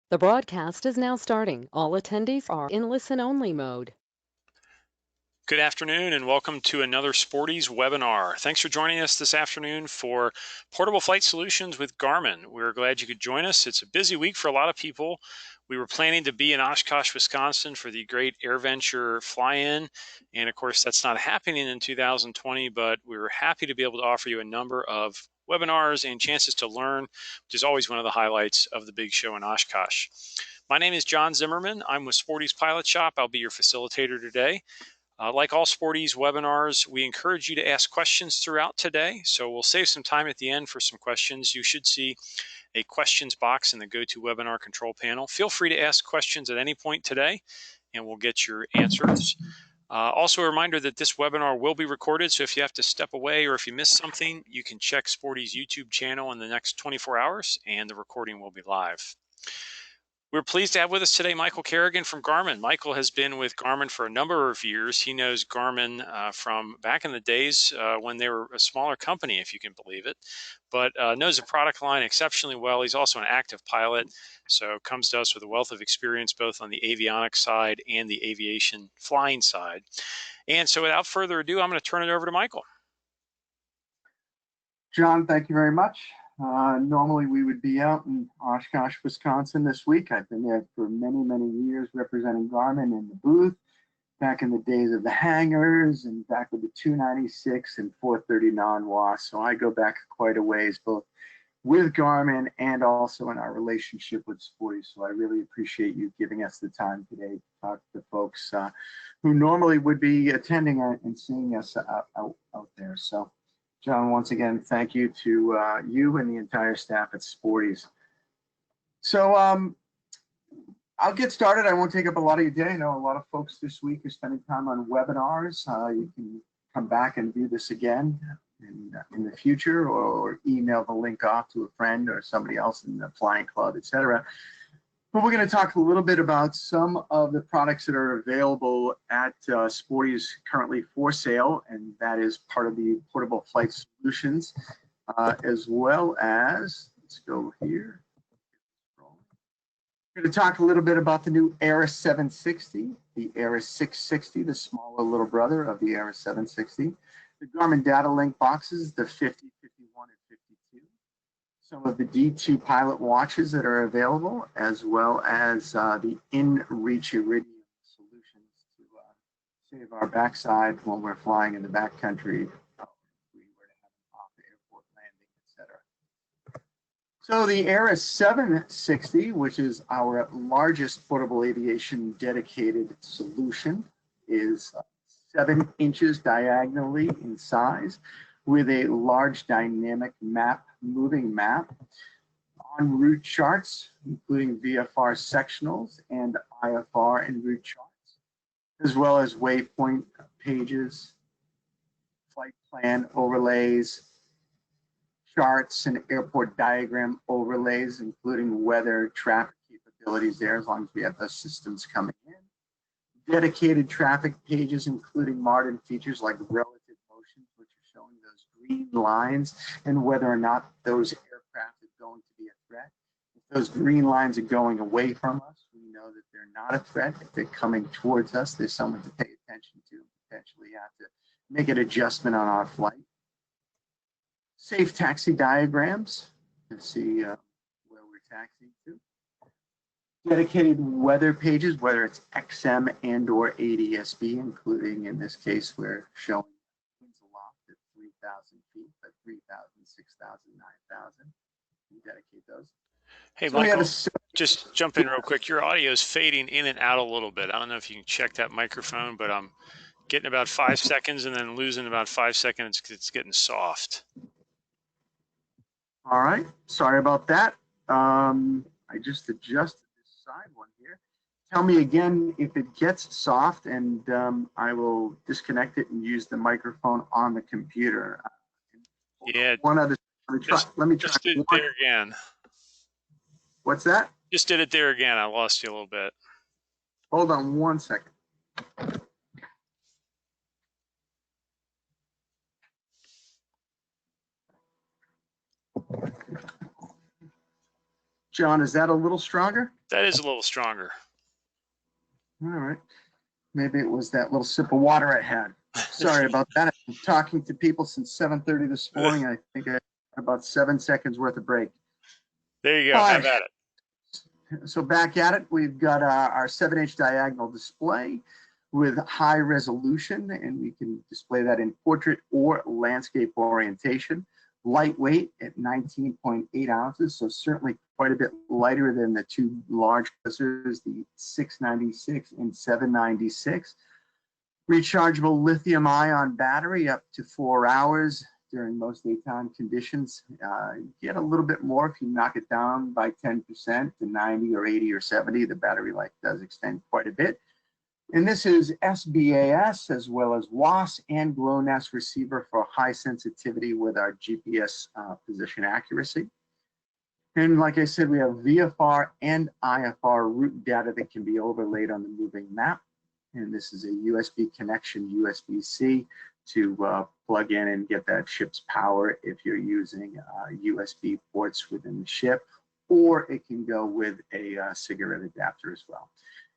The broadcast is now starting. All attendees are in listen-only mode. Good afternoon and welcome to another Sporties webinar. Thanks for joining us this afternoon for Portable Flight Solutions with Garmin. We're glad you could join us. It's a busy week for a lot of people. We were planning to be in Oshkosh, Wisconsin for the great AirVenture fly-in. And of course, that's not happening in 2020, but we were happy to be able to offer you a number of webinars and chances to learn, which is always one of the highlights of the big show in Oshkosh. My name is John Zimmerman. I'm with Sporties Pilot Shop. I'll be your facilitator today. Like all Sporties webinars, we encourage you to ask questions throughout today. So we'll save some time at the end for some questions. You should see a questions box in the GoToWebinar control panel. Feel free to ask questions at any point today, and we'll get your answers. Also, a reminder that this webinar will be recorded, so if you have to step away or if you missed something, you can check Sporties' YouTube channel in the next 24 hours, and the recording will be live. We're pleased to have with us today Michael Kerrigan from Garmin. Michael has been with Garmin for a number of years. He knows Garmin from back in the days when they were a smaller company, if you can believe it, but knows the product line exceptionally well. He's also an active pilot, so comes to us with a wealth of experience both on the avionics side and the aviation flying side. And so without further ado, I'm going to turn it over to Michael. John, thank you very much. Normally we would be out in Oshkosh, Wisconsin this week. I've been there for many, many years representing Garmin in the booth, back in the days of the hangars and back with the 296 and 430 non-WAS. So I go back quite a ways, both with Garmin and also in our relationship with Sporties. So I really appreciate you giving us the time today to talk to folks who normally would be attending and seeing us out there. So John, once again, thank you to you and the entire staff at Sporties. So I'll get started. I won't take up a lot of your day. I know a lot of folks this week are spending time on webinars. You can come back and do this again in the future, or email the link off to a friend or somebody else in the flying club, etc. But we're going to talk a little bit about some of the products that are available at Sporties currently for sale, and that is part of the Portable Flight Solutions, as well as, let's go here. We're going to talk a little bit about the new Aera 760, the Aera 660, the smaller little brother of the Aera 760, the Garmin Data Link boxes, the 50, 51, and 52. Some of the D2 pilot watches that are available, as well as the inReach Iridium solutions to save our backside when we're flying in the backcountry, if we were to have an off-airport landing, etc. So the Aera 760, which is our largest portable aviation dedicated solution, is 7 inches diagonally in size, with a large dynamic moving map, en route charts, including VFR sectionals and IFR en route charts, as well as waypoint pages, flight plan overlays, charts and airport diagram overlays, including weather, traffic capabilities there, as long as we have those systems coming in. Dedicated traffic pages, including modern features like relative motions, which are showing those green lines and whether or not those aircraft are going to be a threat. If those green lines are going away from us, we know that they're not a threat. If they're coming towards us, there's someone to pay attention to, potentially have to make an adjustment on our flight. Safe taxi diagrams to see where we're taxiing to. Dedicated weather pages, whether it's XM and or ADS-B, including in this case, we're showing winds aloft at 3,000 feet, but 3,000, 6,000, 9,000. We dedicate those. Hey, so Michael, just jump in real quick. Your audio is fading in and out a little bit. I don't know if you can check that microphone, but I'm getting about 5 seconds and then losing about 5 seconds because it's getting soft. All right, sorry about that. I just adjusted this side one here. Tell me again if it gets soft, and I will disconnect it and use the microphone on the computer. Yeah. One other. Let me try. Just did it there again. What's that? Just did it there again. I lost you a little bit. Hold on 1 second. John, is that a little stronger? That is a little stronger. All right. Maybe it was that little sip of water I had. Sorry about that. I've been talking to people since 7:30 this morning. I think I had about 7 seconds worth of break. There you go. All Have right. at it. So back at it, we've got our 7-inch diagonal display with high resolution, and we can display that in portrait or landscape orientation. Lightweight at 19.8 ounces, so certainly quite a bit lighter than the two large clusters, the 696 and 796. Rechargeable lithium ion battery up to 4 hours during most daytime conditions. Get a little bit more if you knock it down by 10% to 90 or 80 or 70. The battery life does extend quite a bit. And this is SBAS as well as WAS and GLONASS receiver for high sensitivity with our GPS position accuracy. And like I said, we have VFR and IFR route data that can be overlaid on the moving map. And this is a USB connection, USB-C, to plug in and get that ship's power if you're using USB ports within the ship, or it can go with a cigarette adapter as well.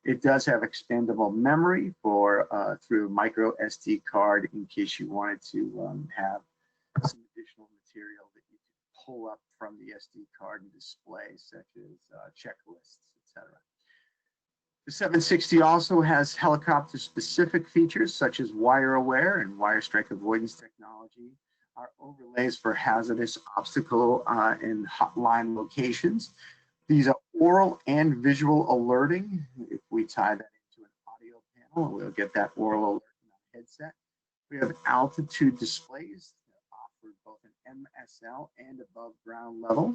It does have expandable memory for through micro SD card in case you wanted to have some additional material that you can pull up from the SD card and display, such as checklists, etc. The 760 also has helicopter-specific features such as wire aware and wire strike avoidance technology, our overlays for hazardous obstacle and hotline locations. These are oral and visual alerting. If we tie that into an audio panel, we'll get that oral alert in our headset. We have altitude displays that offer both an MSL and above ground level.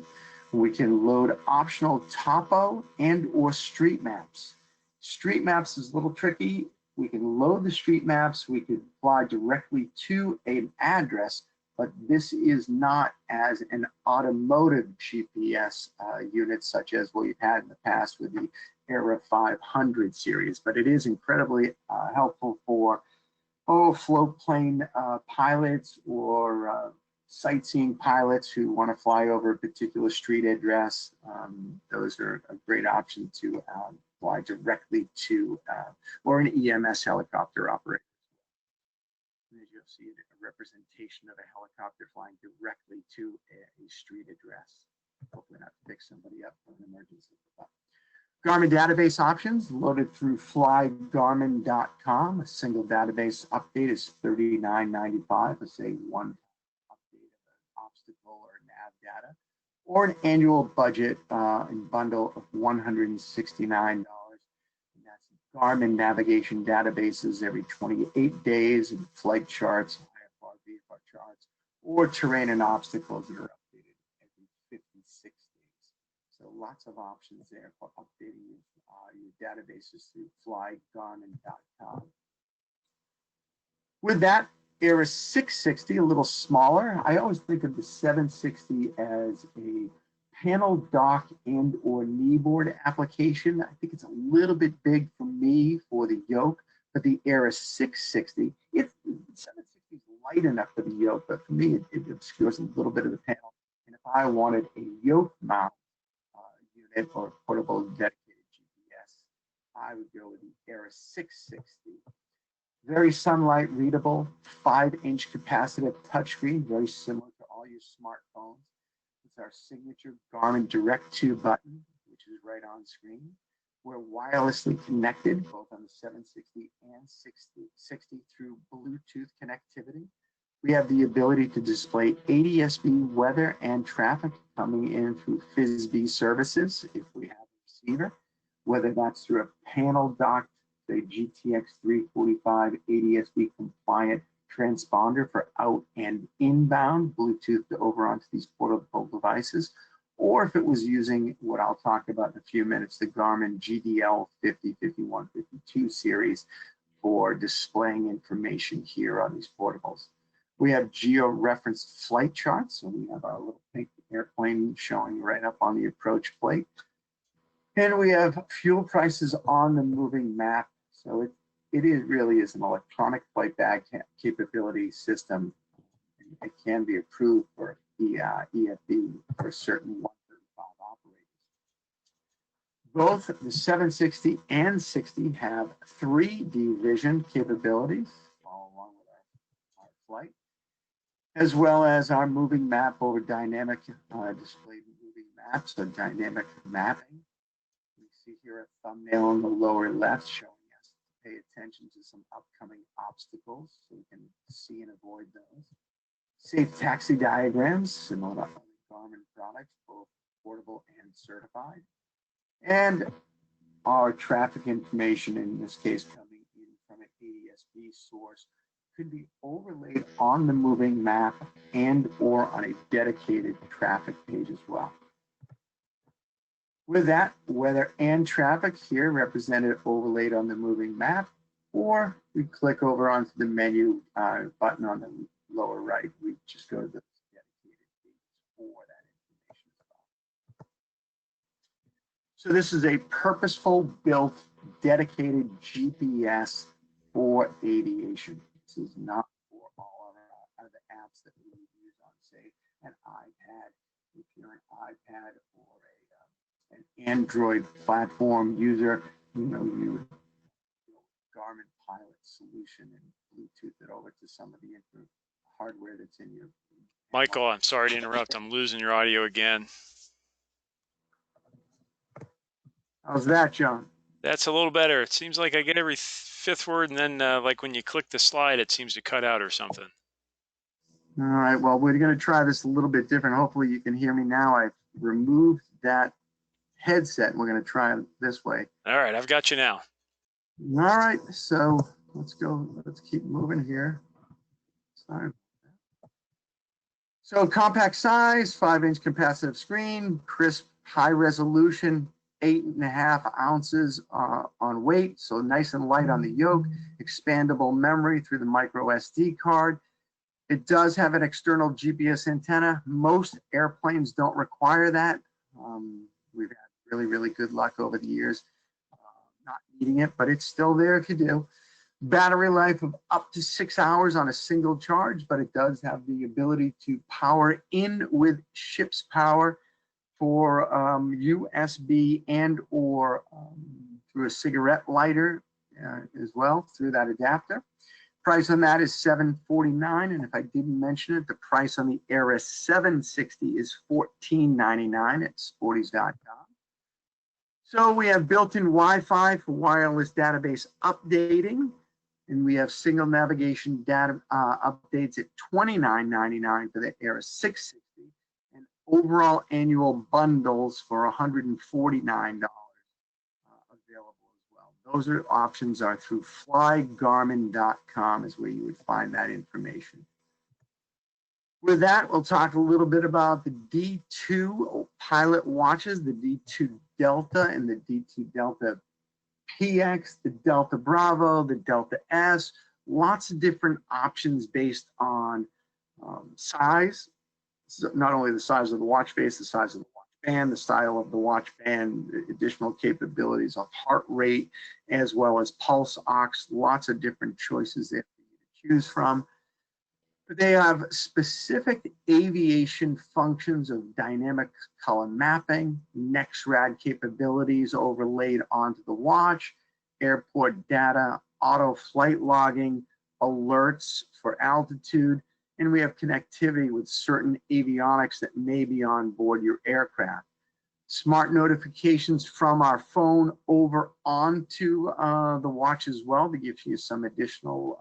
We can load optional topo and or street maps. Street maps is a little tricky. We can load the street maps. We could fly directly to an address, but this is not as an automotive GPS unit such as what we've had in the past with the aera 500 series, but it is incredibly helpful for float plane pilots or sightseeing pilots who want to fly over a particular street address. Those are a great option to fly directly to, or an EMS helicopter operator. As you'll see, a representation of a helicopter flying directly to a street address. Hopefully not to pick somebody up for an emergency. Garmin database options loaded through flygarmin.com. A single database update is $39.95. Let's say one update of an obstacle or nav data, or an annual budget and bundle of $169. Garmin navigation databases every 28 days, and flight charts, IFR, VFR charts, or terrain and obstacles that are updated every 56 days. So lots of options there for updating your databases through flygarmin.com. With that, aera 660, a little smaller. I always think of the 760 as a panel dock and or kneeboard application. I think it's a little bit big for me for the yoke, but the aera 660, it's 760 is light enough for the yoke, but for me it obscures a little bit of the panel. And if I wanted a yoke mount unit or portable dedicated GPS, I would go with the aera 660. Very sunlight readable, 5-inch capacitive touchscreen, very similar to all your smartphones. It's our signature Garmin Direct to button, which is right on screen. We're wirelessly connected both on the 760 and 660 through Bluetooth connectivity. We have the ability to display ADS-B weather and traffic coming in through FISB services if we have a receiver, whether that's through a panel docked, say GTX 345 ADS-B compliant transponder for out and inbound Bluetooth over onto these portable devices, or if it was using what I'll talk about in a few minutes, the Garmin GDL 50, 51, 52 series for displaying information here on these portables. We have geo-referenced flight charts, so we have our little pink airplane showing right up on the approach plate. And we have fuel prices on the moving map. So it really is an electronic flight bag capability system. It can be approved for EFB for certain 135 operators. Both the 760 and 60 have 3D vision capabilities, follow along with our flight, as well as our moving map over dynamic display moving maps, so dynamic mapping. We see here a thumbnail in the lower left showing us to pay attention to some upcoming obstacles so we can see and avoid those. Safe taxi diagrams, similar to other Garmin products, both portable and certified. And our traffic information, in this case coming in from an ADS-B source, could be overlaid on the moving map and or on a dedicated traffic page as well. With that, weather and traffic here represented overlaid on the moving map, or we click over onto the menu button on the lower right. We just go to the dedicated page for that information as well. So this is a purposeful built dedicated GPS for aviation. This is not for all of the apps that we use on, say, an iPad. If you're an iPad or an Android platform user, you Garmin Pilot solution and Bluetooth it over to some of the hardware that's in your. Michael, I'm sorry to interrupt. I'm losing your audio again. How's that, John? That's a little better. It seems like I get every fifth word, and then like when you click the slide, it seems to cut out or something. All right, well, we're going to try this a little bit different. Hopefully you can hear me now. I've removed that headset, and we're going to try it this way. All right, I've got you now. All right, so let's go. Let's keep moving here. Sorry. So compact size, 5-inch capacitive screen, crisp, high resolution, 8.5 ounces on weight, so nice and light on the yoke, expandable memory through the micro SD card. It does have an external GPS antenna. Most airplanes don't require that. We've had really, really good luck over the years not needing it, but it's still there if you do. Battery life of up to 6 hours on a single charge, but it does have the ability to power in with ship's power for USB and or through a cigarette lighter as well through that adapter. Price on that is $749, and if I didn't mention it, the price on the Aera 760 is $14.99 at sporties.com. So we have built-in Wi-Fi for wireless database updating, and we have single navigation data updates at $29.99 for the Aera 660, and overall annual bundles for $149 available as well. Those options are through flygarmin.com is where you would find that information. With that, we'll talk a little bit about the D2 pilot watches, the D2 Delta and the D2 Delta PX, the Delta Bravo, the Delta S, lots of different options based on size, so not only the size of the watch face, the size of the watch band, the style of the watch band, additional capabilities of heart rate, as well as pulse ox, lots of different choices there for you to choose from. But they have specific aviation functions of dynamic color mapping, NexRad capabilities overlaid onto the watch, airport data, auto flight logging, alerts for altitude, and we have connectivity with certain avionics that may be on board your aircraft. Smart notifications from our phone over onto the watch as well to give you some additional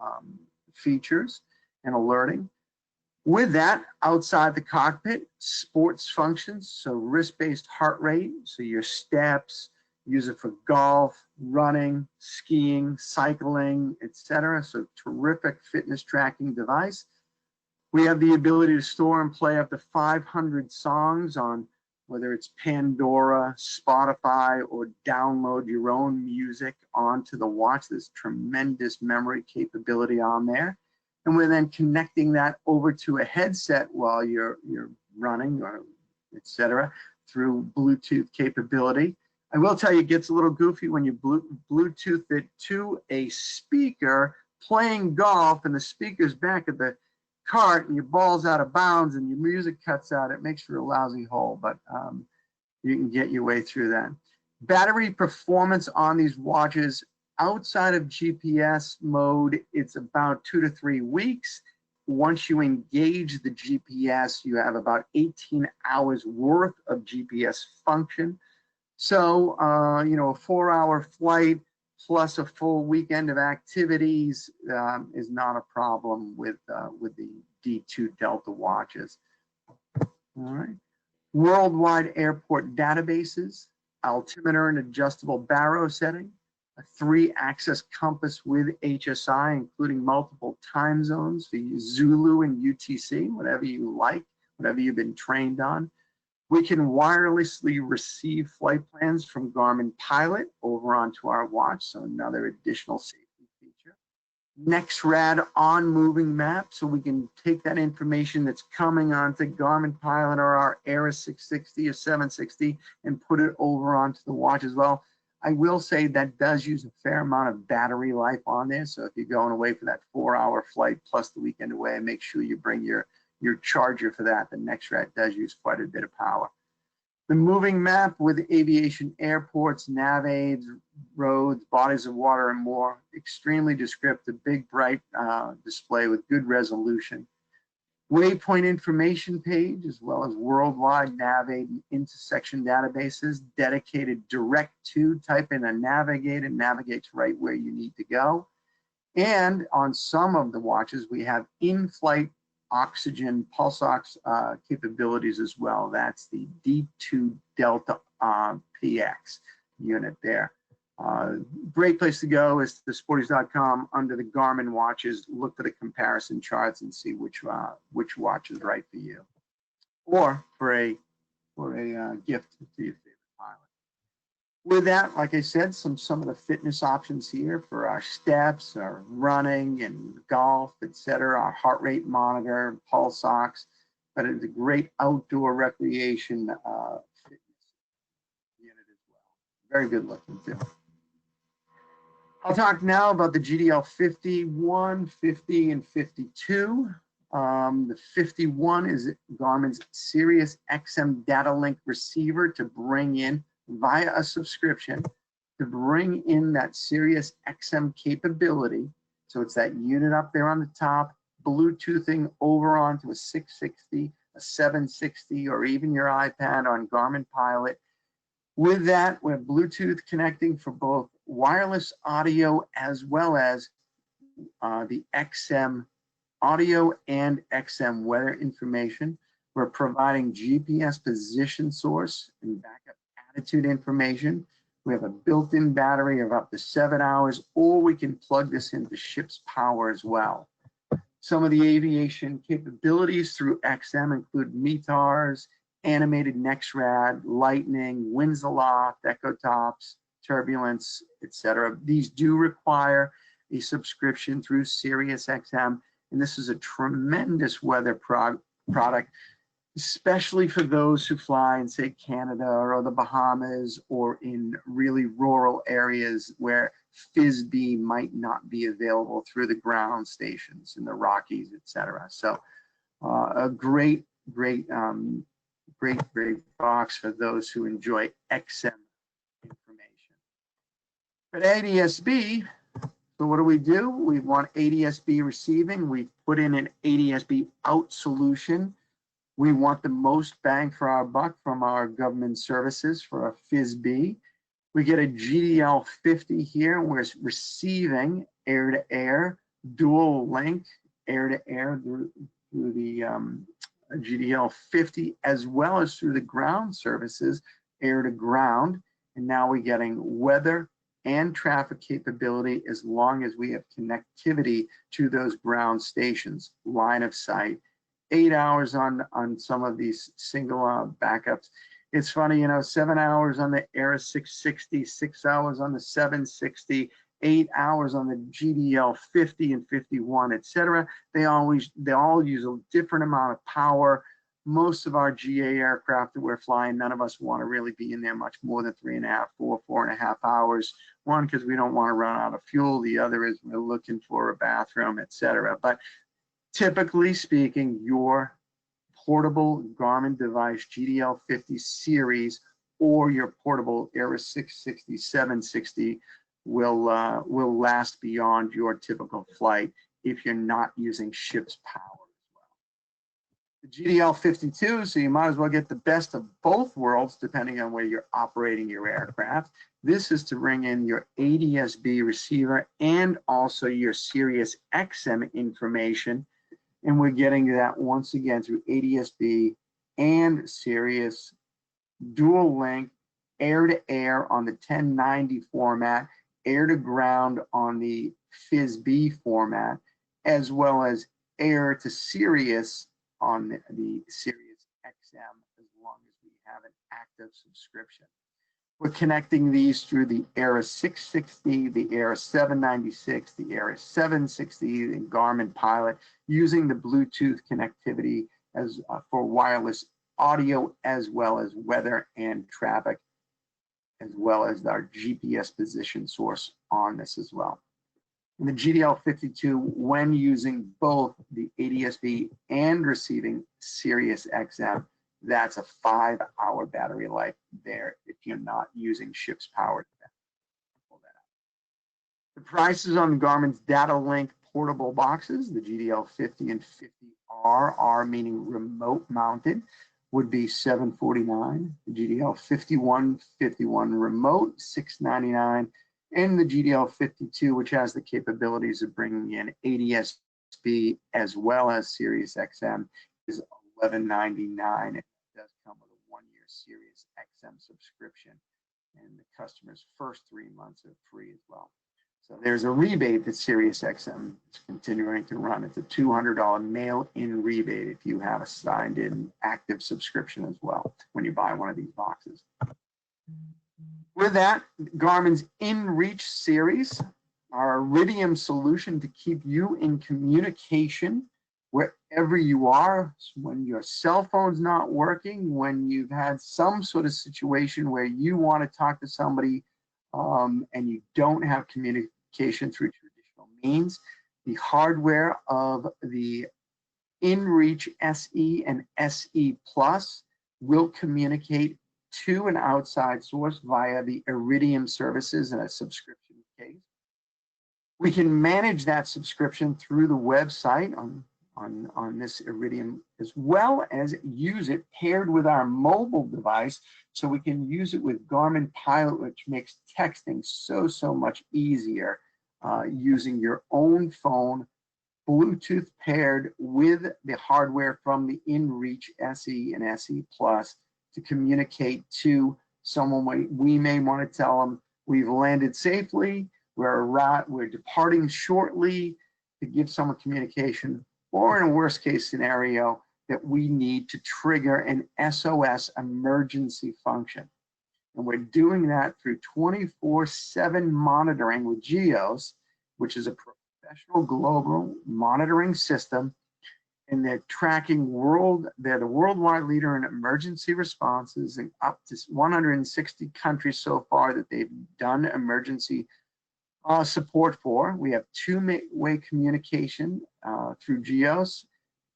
features and alerting. With that, outside the cockpit, sports functions, so wrist-based heart rate, so your steps, use it for golf, running, skiing, cycling, etc. So terrific fitness tracking device. We have the ability to store and play up to 500 songs on whether it's Pandora, Spotify, or download your own music onto the watch. There's tremendous memory capability on there. And we're then connecting that over to a headset while you're running, or et cetera, through Bluetooth capability. I will tell you, it gets a little goofy when you Bluetooth it to a speaker playing golf, and the speaker's back at the cart, and your ball's out of bounds, and your music cuts out. It makes for a lousy hole, but you can get your way through that. Battery performance on these watches outside of GPS mode, it's about 2 to 3 weeks. Once you engage the GPS, you have about 18 hours worth of GPS function. So, you know, a 4-hour flight plus a full weekend of activities is not a problem with the D2 Delta watches. All right. Worldwide airport databases, altimeter and adjustable baro setting, a 3-axis compass with HSI, including multiple time zones for Zulu and UTC, whatever you like, whatever you've been trained on. We can wirelessly receive flight plans from Garmin Pilot over onto our watch, so another additional safety feature. NexRad on moving map, so we can take that information that's coming onto Garmin Pilot or our Aera 660 or 760 and put it over onto the watch as well. I will say that does use a fair amount of battery life on there, so if you're going away for that 4-hour flight plus the weekend away, make sure you bring your charger for that. The NexRad does use quite a bit of power. The moving map with aviation airports, nav aids, roads, bodies of water, and more. Extremely descriptive, big, bright display with good resolution. Waypoint information page, as well as worldwide nav aid and intersection databases dedicated direct to. Type in a Navigator, navigates right where you need to go. And on some of the watches, we have in-flight oxygen pulse ox capabilities as well. That's the D2 Delta PX unit there. Great place to go is the sporties.com under the Garmin watches. Look for the comparison charts and see which watch is right for you, or for a gift to your favorite pilot. With that, like I said, some of the fitness options here for our steps, our running and golf, etc. Our heart rate monitor, pulse ox, but it's a great outdoor recreation fitness unit as well. Very good looking too. I'll talk now about the GDL 51, 50, and 52. The 51 is Garmin's Sirius XM data link receiver to bring in via a subscription to bring in that Sirius XM capability. So it's that unit up there on the top, Bluetoothing over onto a 660, a 760, or even your iPad on Garmin Pilot. With that, we have Bluetooth connecting for both wireless audio as well as the XM audio and XM weather information. We're providing GPS position source and backup attitude information. We have a built-in battery of up to 7 hours, or we can plug this into ship's power as well. Some of the aviation capabilities through XM include METARs, animated NexRad, lightning, winds aloft, echo tops, turbulence, etc. These do require a subscription through Sirius XM, and this is a tremendous weather product, especially for those who fly in, say, Canada or the Bahamas, or in really rural areas where FISB might not be available through the ground stations in the Rockies, etc. So a great box for those who enjoy XM information. But ADSB, so what do? We want ADSB receiving. We've put in an ADSB out solution. We want the most bang for our buck from our government services for a FISB. We get a GDL 50 here. We're receiving air-to-air, dual link, air-to-air through the GDL 50, as well as through the ground services, air-to-ground. And now we're getting weather and traffic capability as long as we have connectivity to those ground stations, line of sight. 8 hours on some of these single backups. It's funny, you know, 7 hours on the Aera 660, 6 hours on the 760, 8 hours on the GDL 50 and 51, etc. They all use a different amount of power. Most of our GA aircraft that we're flying, none of us want to really be in there much more than 3.5, 4.5 hours. One, because we don't want to run out of fuel. The other is we're looking for a bathroom, etc. But typically speaking, your portable Garmin device GDL 50 series or your portable aera 660, 760 will last beyond your typical flight if you're not using ship's power as well. The GDL 52, so you might as well get the best of both worlds depending on where you're operating your aircraft. This is to bring in your ADS-B receiver and also your Sirius XM information. And we're getting that once again through ADS-B and Sirius dual link, air to air on the 1090 format, air to ground on the FIS-B format, as well as air to Sirius on the Sirius XM, as long as we have an active subscription. We're connecting these through the aera 660, the aera 796, the aera 760, and Garmin Pilot, using the Bluetooth connectivity as for wireless audio, as well as weather and traffic, as well as our GPS position source on this as well. And the GDL 52, when using both the ADS-B and receiving Sirius XM, that's a 5-hour battery life there if you're not using ship's power. Pull that out. The prices on Garmin's Data Link portable boxes, the GDL 50 and 50R, R meaning remote mounted, would be $749. The GDL 51 remote, $699. And the GDL 52, which has the capabilities of bringing in ADS-B as well as Sirius XM, is $1199. It does come with a 1-year Sirius XM subscription, and the customer's first 3 months are free as well. So there's a rebate that Sirius XM is continuing to run. It's a $200 mail-in rebate if you have a signed-in active subscription as well when you buy one of these boxes. With that, Garmin's inReach series, our Iridium solution to keep you in communication wherever you are, when your cell phone's not working, when you've had some sort of situation where you want to talk to somebody and you don't have communication through traditional means. The hardware of the inReach SE and SE Plus will communicate to an outside source via the Iridium services in a subscription case. We can manage that subscription through the website on this Iridium, as well as use it paired with our mobile device, so we can use it with Garmin Pilot, which makes texting so much easier, using your own phone, Bluetooth paired with the hardware from the inReach SE and SE Plus to communicate to someone. We may want to tell them we've landed safely, we're departing shortly, to give someone communication, or in a worst case scenario, that we need to trigger an SOS emergency function. And we're doing that through 24/7 monitoring with GEOS, which is a professional global monitoring system. And they're tracking they're the worldwide leader in emergency responses in up to 160 countries so far that they've done emergency support for. We have two-way communication through GEOS,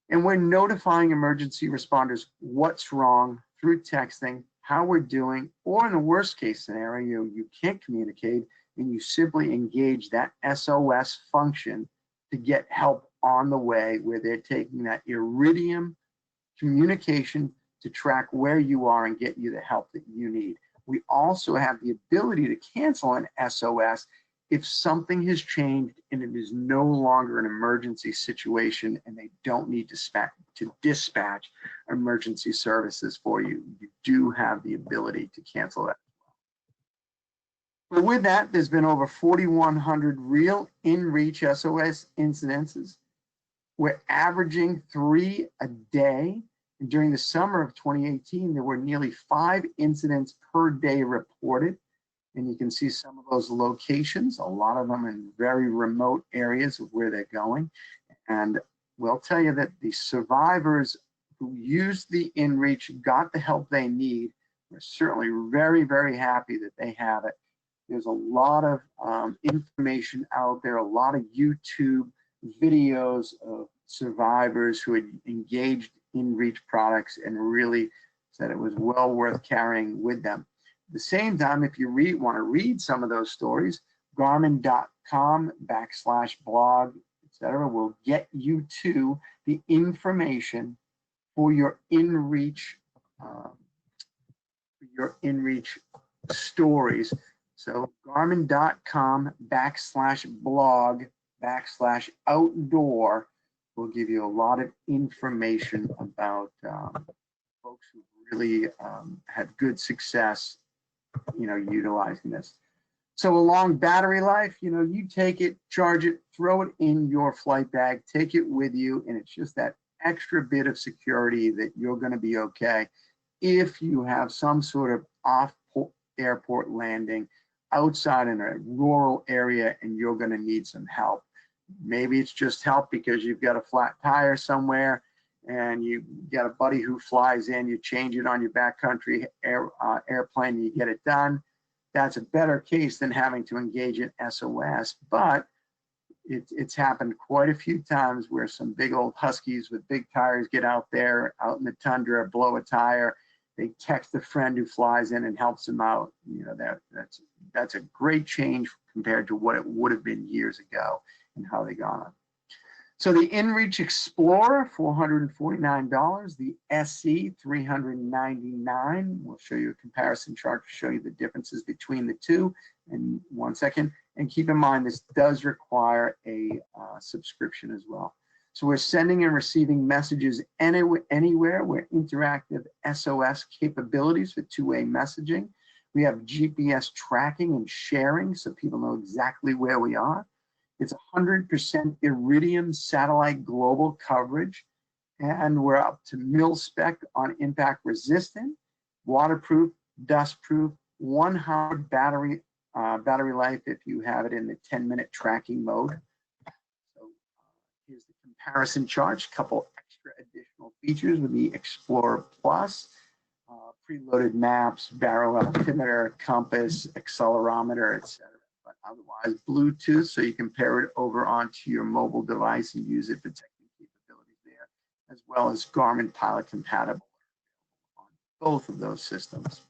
and we're notifying emergency responders what's wrong through texting, how we're doing, or in the worst case scenario, you can't communicate and you simply engage that SOS function to get help on the way, where they're taking that Iridium communication to track where you are and get you the help that you need. We also have the ability to cancel an SOS if something has changed and it is no longer an emergency situation and they don't need to dispatch emergency services for you. You do have the ability to cancel that. But with that, there's been over 4,100 real inReach SOS incidences. We're averaging 3 a day. And during the summer of 2018, there were nearly 5 incidents per day reported. And you can see some of those locations, a lot of them in very remote areas of where they're going. And we'll tell you that the survivors who used the inReach got the help they need. We're certainly very happy that they have it. There's a lot of information out there, a lot of YouTube videos of survivors who had engaged inReach products and really said it was well worth carrying with them. At the same time, if you want to read some of those stories, Garmin.com/blog, etc., will get you to the information for your inReach stories. So Garmin.com/blog/outdoor will give you a lot of information about folks who really had good success, utilizing this. So a long battery life, you take it, charge it, throw it in your flight bag, take it with you, and it's just that extra bit of security that you're going to be okay if you have some sort of off-airport landing outside in a rural area and you're going to need some help. Maybe it's just help because you've got a flat tire somewhere and you got a buddy who flies in, you change it on your backcountry airplane, you get it done. That's a better case than having to engage in SOS, but it's happened quite a few times where some big old huskies with big tires get out there, out in the tundra, blow a tire. They text a friend who flies in and helps them out. That's a great change compared to what it would have been years ago and how they got on. So the inReach Explorer, $449. The SE, $399. We'll show you a comparison chart to show you the differences between the two in 1 second. And keep in mind, this does require a subscription as well. So we're sending and receiving messages anywhere. We're interactive SOS capabilities for two-way messaging. We have GPS tracking and sharing so people know exactly where we are. It's 100% Iridium satellite global coverage, and we're up to mil-spec on impact resistant, waterproof, dustproof, 1 hour battery life if you have it in the 10-minute tracking mode. So here's the comparison chart, a couple extra additional features with the Explorer Plus, preloaded maps, baro altimeter, compass, accelerometer, etc. But otherwise Bluetooth, so you can pair it over onto your mobile device and use it for technical capabilities there, as well as Garmin Pilot compatible on both of those systems.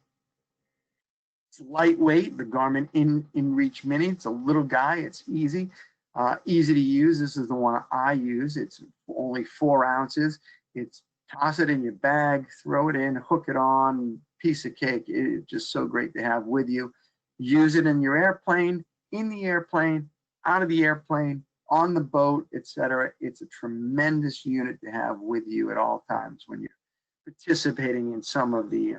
It's lightweight, the Garmin inReach Mini. It's a little guy, it's easy to use. This is the one I use. It's only 4 ounces. It's toss it in your bag, throw it in, hook it on, piece of cake. It's just so great to have with you. Use it in your airplane, in the airplane, out of the airplane, on the boat, etc. It's a tremendous unit to have with you at all times when you're participating in some of the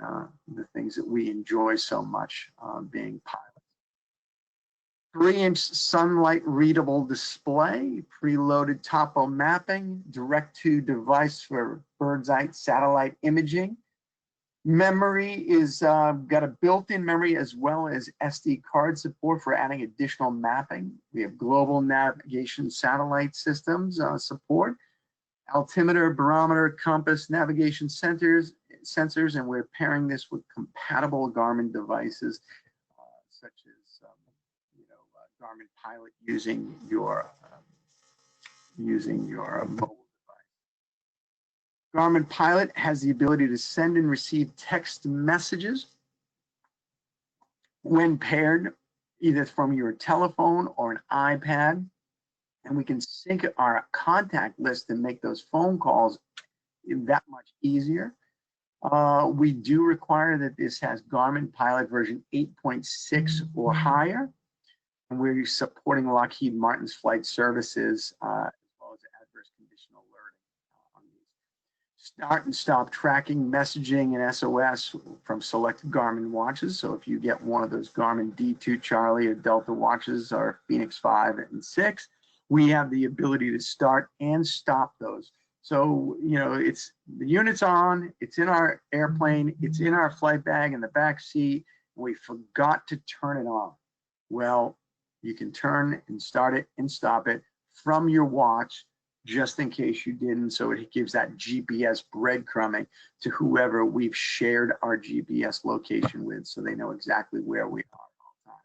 things that we enjoy so much, being pilots. 3-inch sunlight readable display, preloaded topo mapping, direct to device for bird's eye satellite imaging. Memory is got a built-in memory as well as SD card support for adding additional mapping. We have global navigation satellite systems support, altimeter, barometer, compass, navigation sensors, and we're pairing this with compatible Garmin devices such as Garmin Pilot using your mobile. Garmin Pilot has the ability to send and receive text messages when paired either from your telephone or an iPad, and we can sync our contact list and make those phone calls that much easier. We do require that this has Garmin Pilot version 8.6 or higher, and we're supporting Lockheed Martin's flight services as well as adverse condition alerting on these. Start and stop tracking, messaging, and SOS from Select Garmin watches. So if you get one of those Garmin D2 Charlie or Delta watches or Phoenix 5 and 6, we have the ability to start and stop those. So, it's the unit's on, it's in our airplane, it's in our flight bag in the back seat, and we forgot to turn it on. Well, you can turn and start it and stop it from your watch just in case you didn't. So it gives that GPS breadcrumbing to whoever we've shared our GPS location with so they know exactly where we are at all times.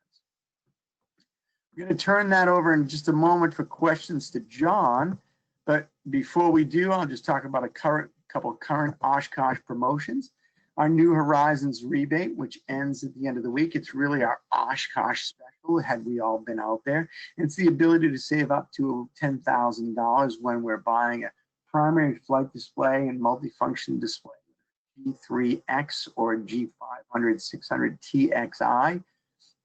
We're going to turn that over in just a moment for questions to John. But before we do, I'll just talk about a couple current Oshkosh promotions. Our New Horizons rebate, which ends at the end of the week. It's really our Oshkosh special, had we all been out there. And it's the ability to save up to $10,000 when we're buying a primary flight display and multifunction display, G3X or G500 600 TXI.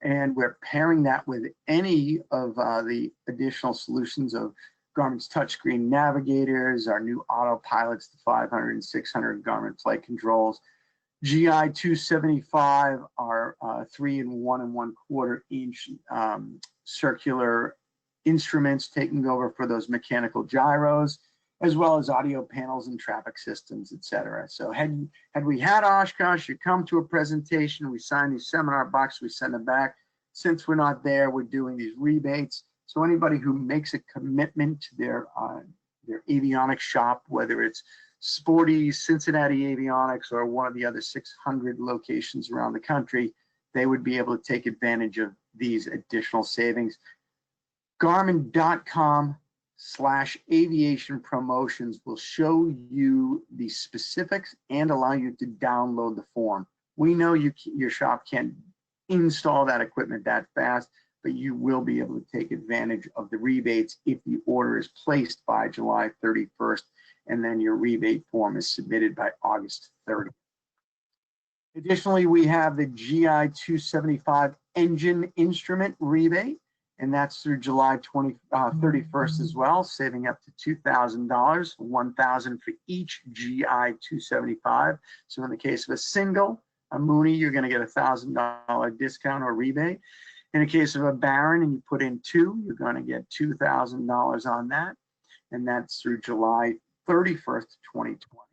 And we're pairing that with any of the additional solutions of Garmin's touchscreen navigators, our new autopilots, the 500 and 600 Garmin flight controls, GI 275, our 3 and 1 1/4 inch circular instruments taking over for those mechanical gyros, as well as audio panels and traffic systems, etc. So had we had Oshkosh, you come to a presentation, we sign these seminar boxes, we send them back. Since we're not there, we're doing these rebates. So anybody who makes a commitment to their avionics shop, whether it's Sporty, Cincinnati Avionics, or one of the other 600 locations around the country, they would be able to take advantage of these additional savings. Garmin.com/aviation promotions will show you the specifics and allow you to download the form. We know your shop can't install that equipment that fast, but you will be able to take advantage of the rebates if the order is placed by July 31st, and then your rebate form is submitted by August 30th. Additionally, we have the GI 275 engine instrument rebate, and that's through July 31st as well, saving up to $2,000, $1,000 for each GI 275. So in the case of a single, a Mooney, you're going to get a $1,000 discount or rebate. In the case of a Baron and you put in 2, you're going to get $2,000 on that, and that's through July 31st, 2020.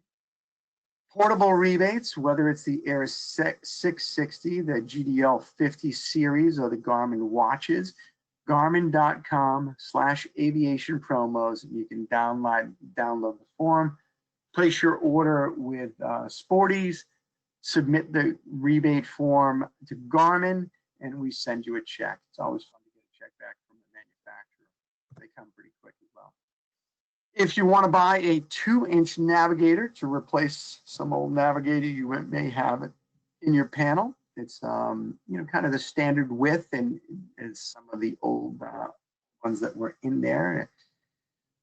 Portable rebates, whether it's the Aera 660, the GDL 50 series, or the Garmin watches, Garmin.com/aviation promos. You can download the form, place your order with Sporties, submit the rebate form to Garmin, and we send you a check. It's always fun to get a check back from the manufacturer. They come pretty quick as well. If you want to buy a 2-inch Navigator to replace some old Navigator you may have in your panel, it's kind of the standard width and as some of the old ones that were in there.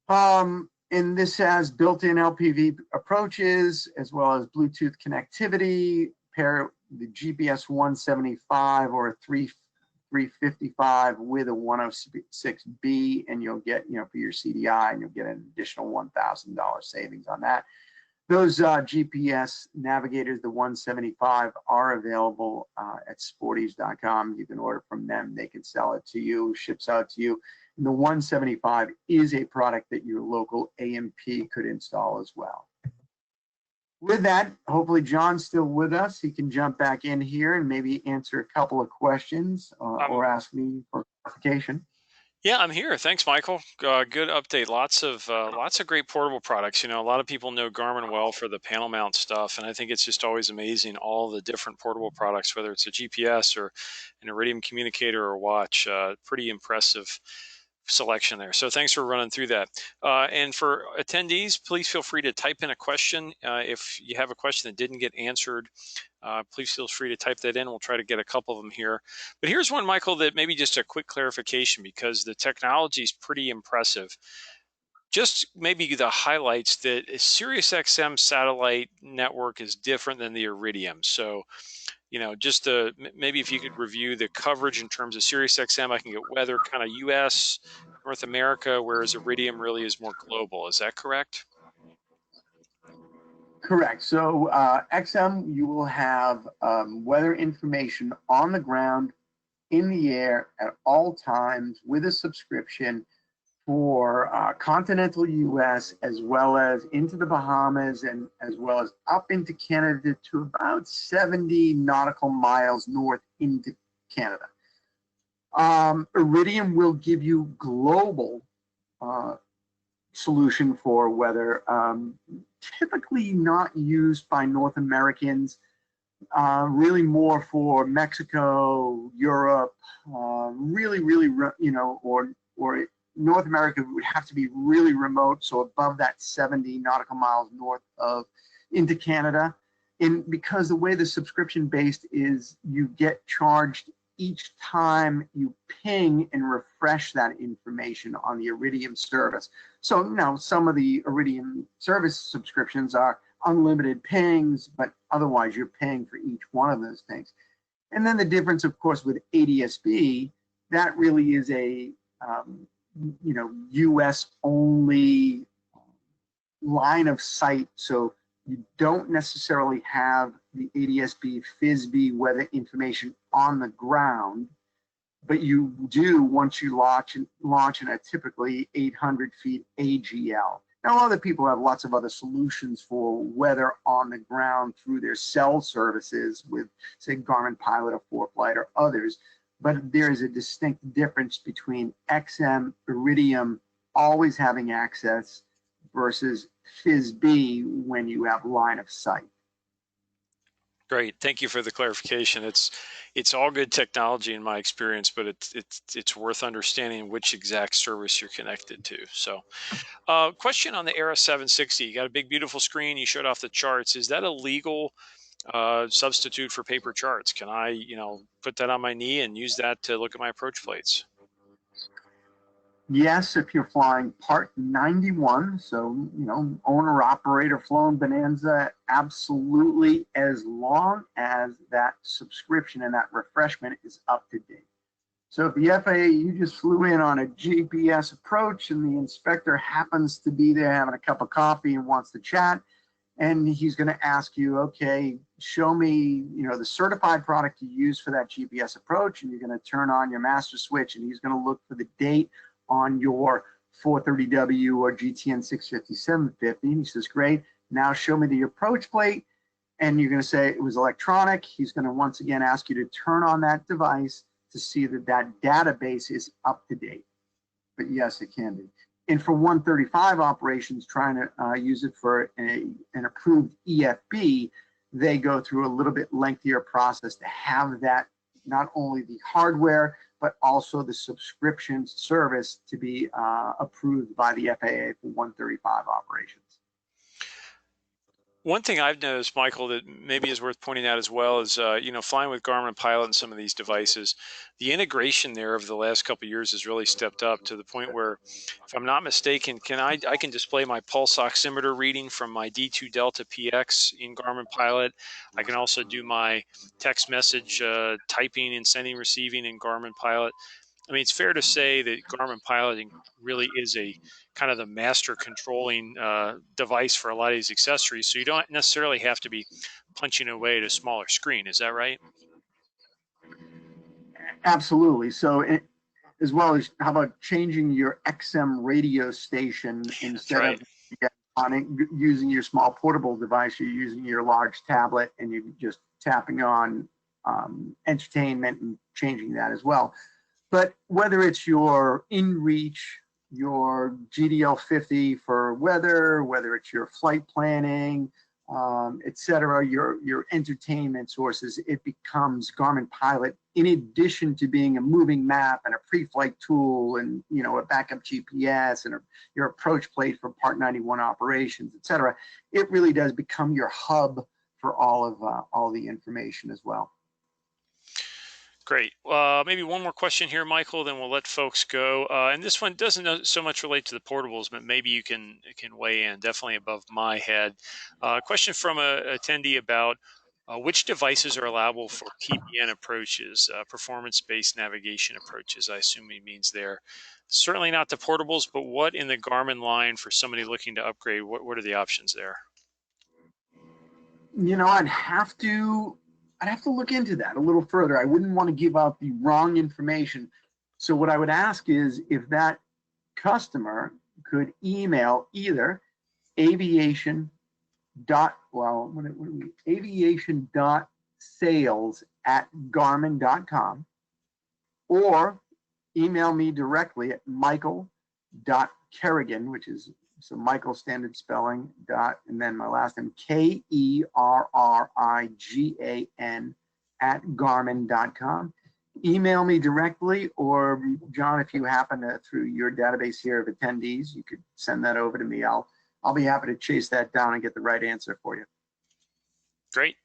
And this has built-in LPV approaches as well as Bluetooth connectivity. Pair the GPS 175 or a 355 with a 106B, and you'll get, for your CDI, and you'll get an additional $1,000 savings on that. Those GPS navigators, the 175, are available at sporties.com. You can order from them. They can sell it to you, ships out to you. And the 175 is a product that your local AMP could install as well. With that, hopefully John's still with us. He can jump back in here and maybe answer a couple of questions or ask me for clarification. Yeah, I'm here. Thanks, Michael. Good update. Lots of great portable products. A lot of people know Garmin well for the panel mount stuff, and I think it's just always amazing all the different portable products, whether it's a GPS or an Iridium communicator or watch. Pretty impressive selection there. So thanks for running through that. And for attendees, please feel free to type in a question. If you have a question that didn't get answered, please feel free to type that in. We'll try to get a couple of them here. But here's one, Michael, that maybe just a quick clarification, because the technology is pretty impressive. Just maybe the highlights that a SiriusXM satellite network is different than the Iridium. So, just maybe if you could review the coverage in terms of SiriusXM, I can get weather kind of US, North America, whereas Iridium really is more global. Is that correct? Correct. So XM, you will have weather information on the ground, in the air at all times with a subscription for continental US, as well as into the Bahamas, and as well as up into Canada to about 70 nautical miles north into Canada. Iridium will give you global solution for weather, typically not used by North Americans, really more for Mexico, Europe, really, or North America would have to be really remote, so above that 70 nautical miles north of into Canada. because the way the subscription based is, you get charged each time you ping and refresh that information on the Iridium service. So now some of the Iridium service subscriptions are unlimited pings, but otherwise you're paying for each one of those things. And then the difference, of course, with ADSB, that really is a US only line of sight. So you don't necessarily have the ADSB, FISB weather information on the ground, but you do once you launch in a typically 800 feet AGL. Now, other people have lots of other solutions for weather on the ground through their cell services with, say, Garmin Pilot or ForeFlight or others, but there is a distinct difference between XM, Iridium always having access versus FISB when you have line of sight. Great, thank you for the clarification. It's all good technology in my experience, but it's worth understanding which exact service you're connected to. So, question on the Aera 760. You got a big, beautiful screen. You showed off the charts. Is that a legal substitute for paper charts? Can I, put that on my knee and use that to look at my approach plates? Yes, if you're flying Part 91, so, owner, operator, flown Bonanza, absolutely, as long as that subscription and that refreshment is up to date. So if the FAA, you just flew in on a GPS approach and the inspector happens to be there having a cup of coffee and wants to chat, and he's going to ask you, okay, show me, the certified product you use for that GPS approach, and you're going to turn on your master switch, and he's going to look for the date on your 430W or GTN 650, 750. And he says, great, now show me the approach plate. And you're going to say it was electronic. He's going to once again ask you to turn on that device to see that that database is up to date. But yes, it can be. And for 135 operations, trying to use it for an approved EFB, they go through a little bit lengthier process to have that, not only the hardware, but also the subscription service to be approved by the FAA for 135 operations. One thing I've noticed, Michael, that maybe is worth pointing out as well is, flying with Garmin Pilot and some of these devices, the integration there over the last couple of years has really stepped up to the point where, if I'm not mistaken, I can display my pulse oximeter reading from my D2 Delta PX in Garmin Pilot. I can also do my text message typing and sending, receiving in Garmin Pilot. I mean, it's fair to say that Garmin Piloting really is a kind of the master controlling device for a lot of these accessories. So you don't necessarily have to be punching away at a smaller screen. Is that right? Absolutely. So as well as, how about changing your XM radio station instead of on it, using your small portable device, you're using your large tablet and you're just tapping on entertainment and changing that as well. But whether it's your inReach, your GDL50 for weather, whether it's your flight planning, et cetera, your entertainment sources, it becomes Garmin Pilot, in addition to being a moving map and a pre-flight tool and, a backup GPS and your approach plate for Part 91 operations, et cetera. It really does become your hub for all the information as well. Great. Maybe one more question here, Michael, then we'll let folks go. And this one doesn't so much relate to the portables, but maybe you can weigh in, definitely above my head. Question from an attendee about which devices are allowable for PBN approaches, performance-based navigation approaches. I assume he means there. Certainly not the portables, but what in the Garmin line for somebody looking to upgrade? What are the options there? I'd have to look into that a little further. I wouldn't want to give out the wrong information. So what I would ask is if that customer could email either aviation.sales@garmin.com, or email me directly at michael.kerrigan, which is so Michael standard spelling dot and then my last name KERRIGAN @garmin.com. Email me directly, or John, if you happen to, through your database here of attendees, you could send that over to me. I'll be happy to chase that down and get the right answer for you. Great.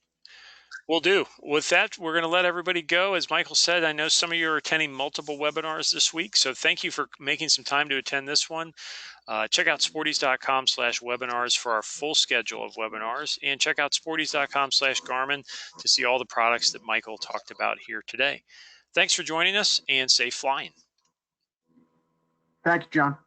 Will do. With that, we're going to let everybody go. As Michael said, I know some of you are attending multiple webinars this week, so thank you for making some time to attend this one. Check out sporties.com/webinars for our full schedule of webinars, and check out sporties.com/Garmin to see all the products that Michael talked about here today. Thanks for joining us, and safe flying. Thank you, John.